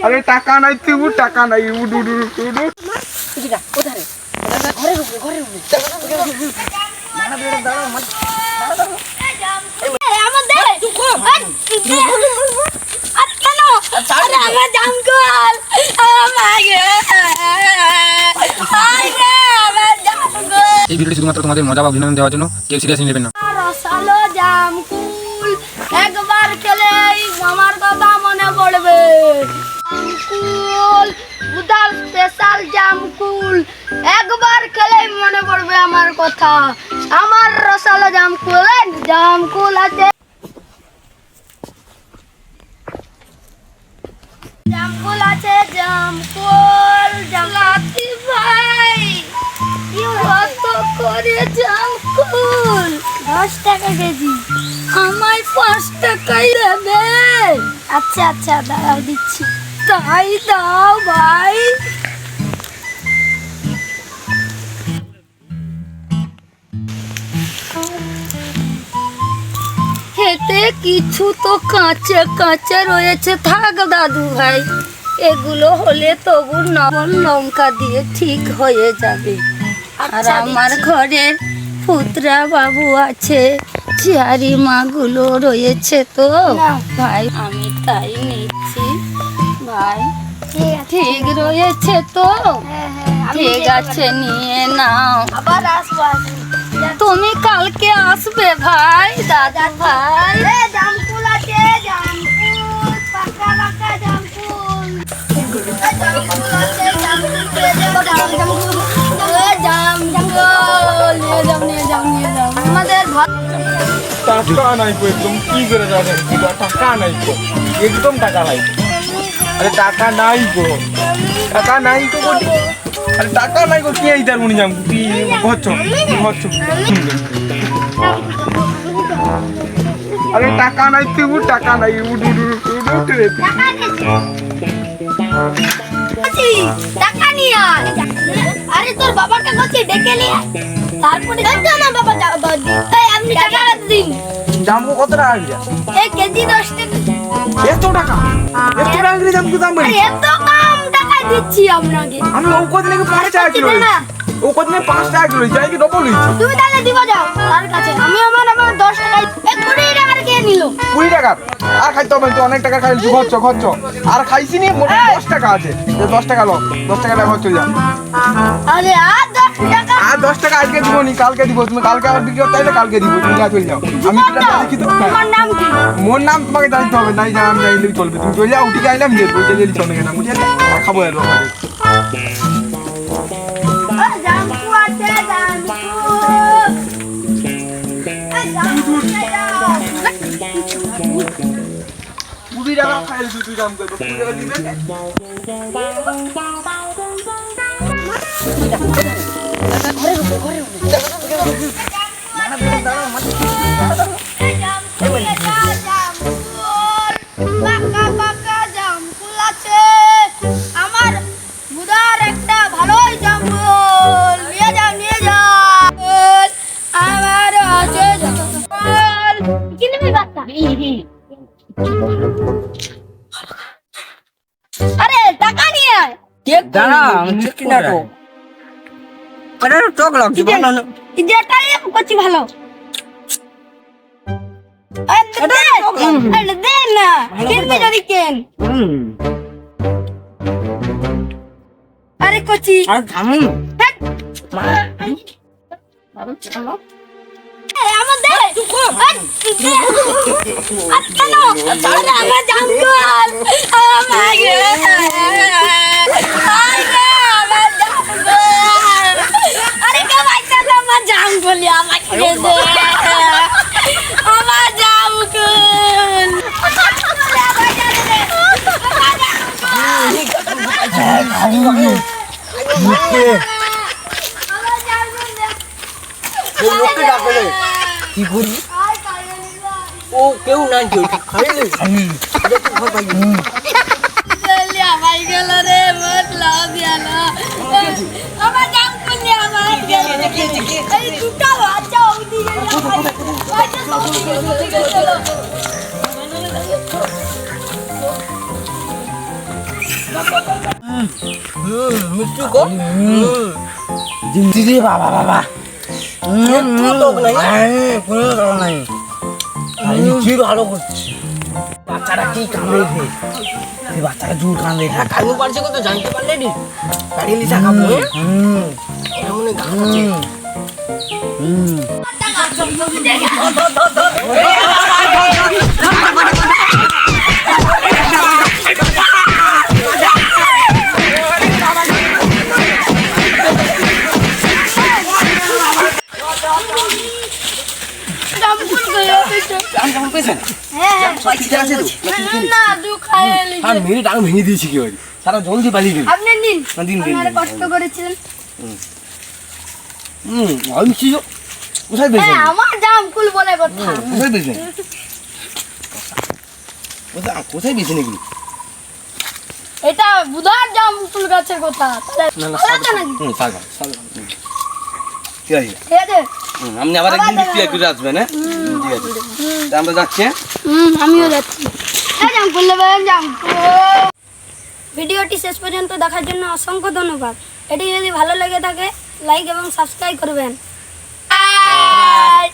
আরে টাকা নাই তুই, টাকা নাই। উড় উড় উড় উড়। কোথায় ঘরে ঢুকবে, ঘরে ঢুকবে। এই ভিডিওটি শুধুমাত্র তোমাদের মজা বা বিনোদন দেওয়ার জন্য, কেউ সিরিয়াসলি নেবেন না। রসালো জামকুল একবার খেলেই আমার কথা মনে পড়বে। জামকুল উদার স্পেশাল জামকুল একবার খেলেই মনে পড়বে আমার কথা। আমার রসালো জামকুল, জামকুল আছে, জামকুল আছে, জামকুল। জালাতি ভাই কত করে জামকুল? 10 টাকা কেজি। আমায় 5 টাকাই দেবে? আচ্ছা আচ্ছা দাঁড়াও দিচ্ছি। তাই দাও ভাই। খেতে কিছু তো কাঁচা কাঁচা রয়েছে। থাক দাদু ভাই, এগুলো হলে তবু লবণ লঙ্কা দিয়ে ঠিক হয়ে যাবে। আর আমার ঘরে পুত্রা বাবু আছে, ঝিয়ারি মাগুলো রয়েছে তো ভাই, আমি তাই নিচ্ছি ভাই। ঠিক রয়েছে তো? ঠিক আছে, নিয়ে নাও। আবার আসবো। তুমি কালকে আসবে ভাই, দাদা ভাই। জামকুল আছে, জামকুল, পাকা পাকা জামকুল। জামকুল আছে, জামকুল পেয়ে যাও, জামকুল। জামকুল নিয়ে যাও। আমাদের টাকা নাই গো, একদম কি করে জানেন? টাকা নাই গো, একদম টাকা নাই। আরে টাকা নাই গো, টাকা নাই তো বলি। আরে টাকা নাই গো, কি এই তার উনি যাম তুই ঘরছ। আরে টাকা নাই তুই, টাকা নাই। উড় উড় উড় উড় রে। টাকা নিয়ে আয়। আরে তোর বাবাকে বলছি ডেকে নিয়ে আয়, তারপরে না বাবা তাই আপনি টাকা দিন। জামু কত টাকা দিয়া? এই কেজি 10 টাকা। এত টাকা? এত টাকা দিয়ে জামু দাম বেশি? এত কম টাকায় দিচ্ছি আপনাকে। আমি ও কত নাকি 5 টাকা কিলো। ও কত নাকি 5 টাকা কিলো, যাই কি ডবল হইছে। তুমি তাহলে দিব যাও তার কাছে। আমি আমার 10 টাকায় 20 টাকার কে নিল। 20 টাকা আর খাইতে হবে তো, অনেক টাকা খাইছি। খরচ আর খাইছি নি, মোট 10 টাকা আছে। 10 টাকা লো, 10 টাকা খরচ চলে যা। আরে আর 10 টাকা, আর 10 টাকা আজকে দিব নি, কালকে দিব। তুমি কালকে আবার বিক্রি করতে চাইলে কালকে দিব, তুমি না চলে যাও। আমি এটা দেখি তো। তোমার নাম কি? মোর নাম তোমাকে জানতে হবে, নাই জানা আমি জানলেই চলবে। তুমি চলে যাও, উঠে আইলাম যে বলতে গেলি চলে গেলাম, বুঝলে? খাবো এর ব্যাপারে। জামকু আছে, জামকু। জামকু যাও। 20 টাকা খাইলে তুই দাম কত? 20 টাকা দিবে? ঘরে ঢুকবে, ঘরে ঢুকবে। পাকা পাকা জামকুল আছে। আমার বুদার একটা ভালোই জামকুল। নিয়ে যাও। আমার আছে জামকুল। কি নেবে বাচ্চা? আরে টাকা নিয়ে আয়। দাঁড়া, আমি চিঠি না তো। আরে চোখ লাগছে ভালো। যেটাই করছি ভালো। আরে দে না, কিনবি যদি কেন। আরে কচি, আরে থামু। আমার দে। আমার জামকুল। আরে কে বাইতে আমার জামকুল আমাকে দে। আমার জামকুল। কি করি? ও কেউ নাই, কেউ খাইলে আমার গেল রে, মত লাভ গেল। আমার জামকুল নিয়ে আমার গেল। এই দুটো বাচ্চা ওদিকে যাও। মিষ্টি কো জিন্দি বাবা বাবা একটু টক নাই কোনো কারণ নাই কি ভালো করছি বাচ্চাটা কি কামড়েছে এই বাচ্চাটা জোর কামড়ে থাকে আমি পারছি কত জানতে পারলে নি গাড়ি লিসা খাবো এমন গান আছে জামকুল গয়া বেটা কেমন পেয়েছেন হ্যাঁ ঠিক আছে তো না দু খায় লিখে আর মেরে ডাং ভেঙে দিয়েছি কি হয় সারা জলদি পালিয়ে গেল আপনি নিন না, দিন, দিন, আপনারা দিন, কষ্ট করেছিলেন আমি কি কোথায় পেয়েছেন হ্যাঁ আমার জামকুল বলে কথা কোথায় পেয়েছেন কোথায় পেয়েছেন এগুলো এটা বুধার জামকুল গাছের কথা না, না, বলা যায় নাকি সাগর ঠিক আছে ঠিক আছে আপনি আবার আবার একদিন দেখা বিক্রি করে আসবেন হ্যাঁ ঠিক আছে তা আমরা যাচ্ছি হ্যাঁ? আমিও যাচ্ছি জামকুল নেবেন জামকুল ভিডিওটি শেষ পর্যন্ত দেখার জন্য অসংখ্য ধন্যবাদ এটি যদি ভালো লেগে থাকে লাইক এবং সাবস্ক্রাইব করবেন বাই